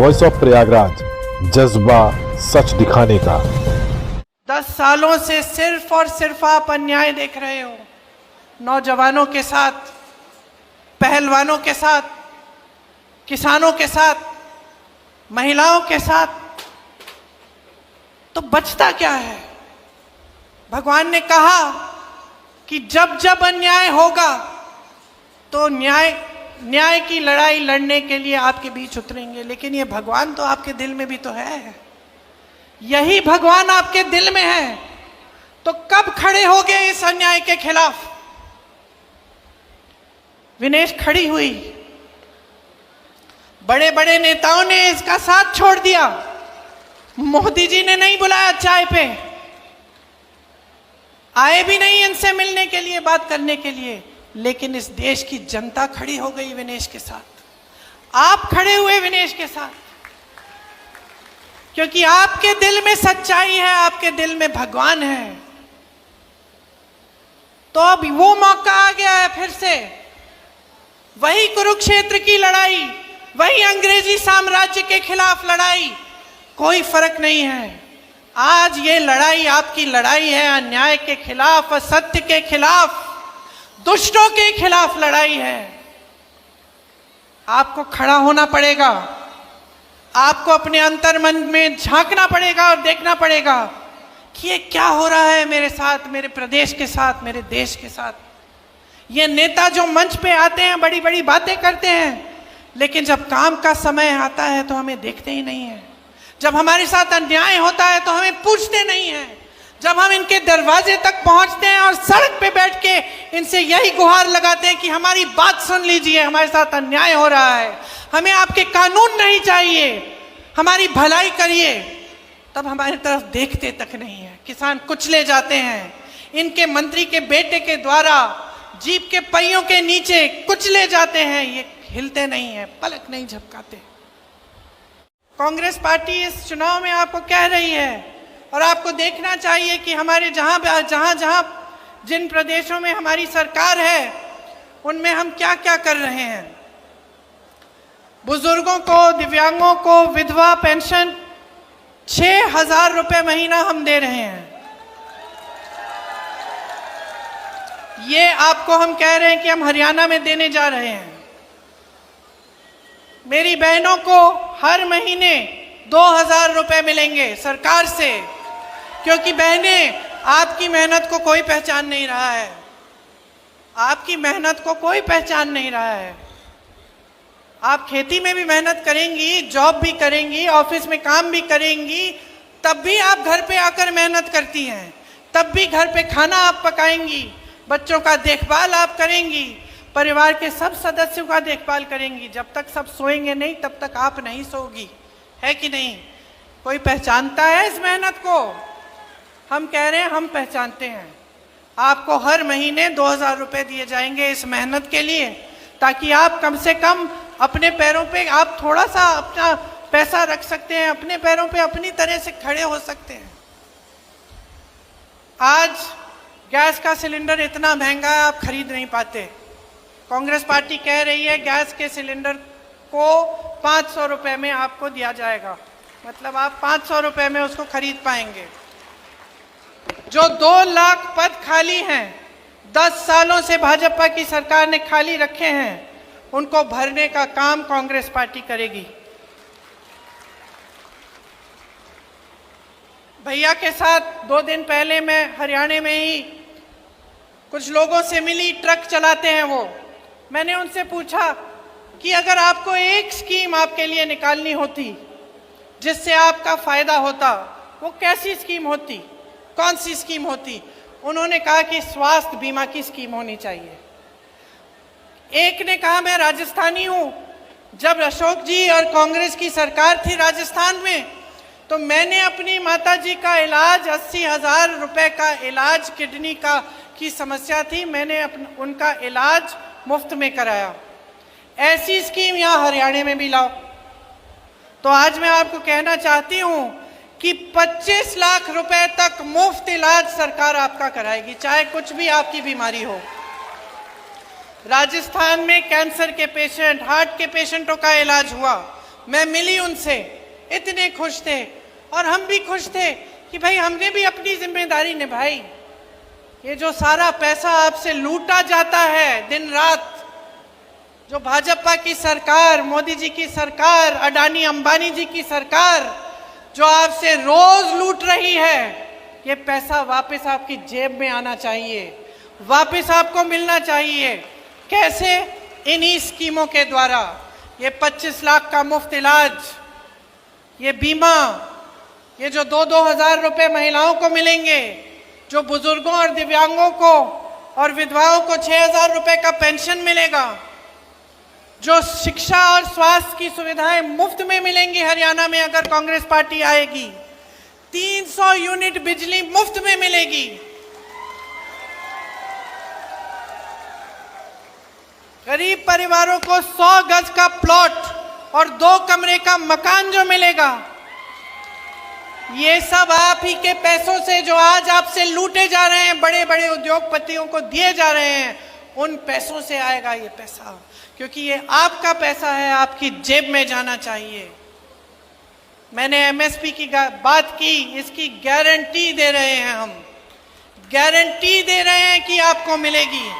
Voice of Prayagraj, जज्बा सच दिखाने का। 10 सालों से सिर्फ और सिर्फ आप अन्याय देख रहे हो, नौजवानों के साथ, पहलवानों के साथ, किसानों के साथ, महिलाओं के साथ। तो बचता क्या है? भगवान ने कहा कि जब जब अन्याय होगा तो न्याय की लड़ाई लड़ने के लिए आपके बीच उतरेंगे। लेकिन ये भगवान तो आपके दिल में भी तो है, यही भगवान आपके दिल में है। तो कब खड़े होगे इस अन्याय के खिलाफ? विनेश खड़ी हुई, बड़े बड़े नेताओं ने इसका साथ छोड़ दिया, मोदी जी ने नहीं बुलाया चाय पे, आए भी नहीं इनसे मिलने के लिए, बात करने के लिए। लेकिन इस देश की जनता खड़ी हो गई विनेश के साथ, आप खड़े हुए विनेश के साथ, क्योंकि आपके दिल में सच्चाई है, आपके दिल में भगवान है। तो अब वो मौका आ गया है, फिर से वही कुरुक्षेत्र की लड़ाई, वही अंग्रेजी साम्राज्य के खिलाफ लड़ाई। कोई फर्क नहीं है, आज ये लड़ाई आपकी लड़ाई है, अन्याय के खिलाफ, असत्य के खिलाफ, दुष्टों के खिलाफ लड़ाई है। आपको खड़ा होना पड़ेगा, आपको अपने अंतर मन में झांकना पड़ेगा और देखना पड़ेगा कि ये क्या हो रहा है मेरे साथ, मेरे प्रदेश के साथ, मेरे देश के साथ। ये नेता जो मंच पे आते हैं, बड़ी बड़ी बातें करते हैं, लेकिन जब काम का समय आता है तो हमें देखते ही नहीं है। जब हमारे साथ अन्याय होता है तो हमें पूछते नहीं हैं। जब हम इनके दरवाजे तक पहुंचते हैं और सड़क पे बैठ के इनसे यही गुहार लगाते हैं कि हमारी बात सुन लीजिए, हमारे साथ अन्याय हो रहा है, हमें आपके कानून नहीं चाहिए, हमारी भलाई करिए, तब हमारी तरफ देखते तक नहीं है। किसान कुचले जाते हैं, इनके मंत्री के बेटे के द्वारा जीप के पहियों के नीचे कुचले जाते हैं, ये हिलते नहीं है, पलक नहीं झपकाते। कांग्रेस पार्टी इस चुनाव में आपको कह रही है, और आपको देखना चाहिए कि हमारे जहां जिन प्रदेशों में हमारी सरकार है उनमें हम क्या क्या कर रहे हैं। बुजुर्गों को, दिव्यांगों को विधवा पेंशन 6,000 रुपए महीना हम दे रहे हैं। ये आपको हम कह रहे हैं कि हम हरियाणा में देने जा रहे हैं। मेरी बहनों को हर महीने 2,000 रुपए मिलेंगे सरकार से, क्योंकि बहनें, आपकी मेहनत को कोई पहचान नहीं रहा है, आपकी मेहनत को कोई पहचान नहीं रहा है। आप खेती में भी मेहनत करेंगी, जॉब भी करेंगी, ऑफिस में काम भी करेंगी, तब भी आप घर पे आकर मेहनत करती हैं, तब भी घर पे खाना आप पकाएंगी, बच्चों का देखभाल आप करेंगी, परिवार के सब सदस्यों का देखभाल करेंगी। जब तक सब सोएंगे नहीं तब तक आप नहीं सोगी, है कि नहीं? कोई पहचानता है इस मेहनत को? हम कह रहे हैं, हम पहचानते हैं। आपको हर महीने 2,000 रुपए दिए जाएंगे इस मेहनत के लिए, ताकि आप कम से कम अपने पैरों पे आप थोड़ा सा अपना पैसा रख सकते हैं, अपने पैरों पे अपनी तरह से खड़े हो सकते हैं। आज गैस का सिलेंडर इतना महंगा है, आप खरीद नहीं पाते। कांग्रेस पार्टी कह रही है गैस के सिलेंडर को 500 रुपए में आपको दिया जाएगा, मतलब आप 500 रुपए में उसको खरीद पाएंगे। जो 2 लाख पद खाली हैं, 10 सालों से भाजपा की सरकार ने खाली रखे हैं, उनको भरने का काम कांग्रेस पार्टी करेगी। भैया के साथ 2 दिन पहले मैं हरियाणा में ही कुछ लोगों से मिली, ट्रक चलाते हैं वो। मैंने उनसे पूछा कि अगर आपको एक स्कीम आपके लिए निकालनी होती जिससे आपका फायदा होता, वो कैसी स्कीम होती, कौन सी स्कीम होती? उन्होंने कहा कि स्वास्थ्य बीमा की स्कीम होनी चाहिए। एक ने कहा मैं राजस्थानी हूं, जब अशोक जी और कांग्रेस की सरकार थी राजस्थान में, तो मैंने अपनी माताजी का इलाज, 80,000 रुपए का इलाज, किडनी का की समस्या थी, मैंने उनका इलाज मुफ्त में कराया। ऐसी स्कीम यहाँ हरियाणा में भी लाओ। तो आज मैं आपको कहना चाहती हूँ कि 25 लाख रुपए तक मुफ्त इलाज सरकार आपका कराएगी, चाहे कुछ भी आपकी बीमारी हो। राजस्थान में कैंसर के पेशेंट, हार्ट के पेशेंटों का इलाज हुआ, मैं मिली उनसे, इतने खुश थे और हम भी खुश थे कि भाई हमने भी अपनी जिम्मेदारी निभाई। ये जो सारा पैसा आपसे लूटा जाता है दिन रात, जो भाजपा की सरकार, मोदी जी की सरकार, अडानी अंबानी जी की सरकार जो आपसे रोज लूट रही है, ये पैसा वापस आपकी जेब में आना चाहिए, वापस आपको मिलना चाहिए। कैसे? इन्हीं स्कीमों के द्वारा। ये 25 लाख का मुफ्त इलाज, ये बीमा, ये जो 2-2 हजार रुपए महिलाओं को मिलेंगे, जो बुजुर्गों और दिव्यांगों को और विधवाओं को 6,000 रुपए का पेंशन मिलेगा, जो शिक्षा और स्वास्थ्य की सुविधाएं मुफ्त में मिलेंगी हरियाणा में अगर कांग्रेस पार्टी आएगी, 300 यूनिट बिजली मुफ्त में मिलेगी, गरीब परिवारों को 100 गज का प्लॉट और 2 कमरे का मकान जो मिलेगा, ये सब आप ही के पैसों से जो आज आपसे लूटे जा रहे हैं, बड़े बड़े उद्योगपतियों को दिए जा रहे हैं, उन पैसों से आएगा ये पैसा, क्योंकि ये आपका पैसा है, आपकी जेब में जाना चाहिए। मैंने एमएसपी की बात की, इसकी गारंटी दे रहे हैं हम, गारंटी दे रहे हैं कि आपको मिलेगी।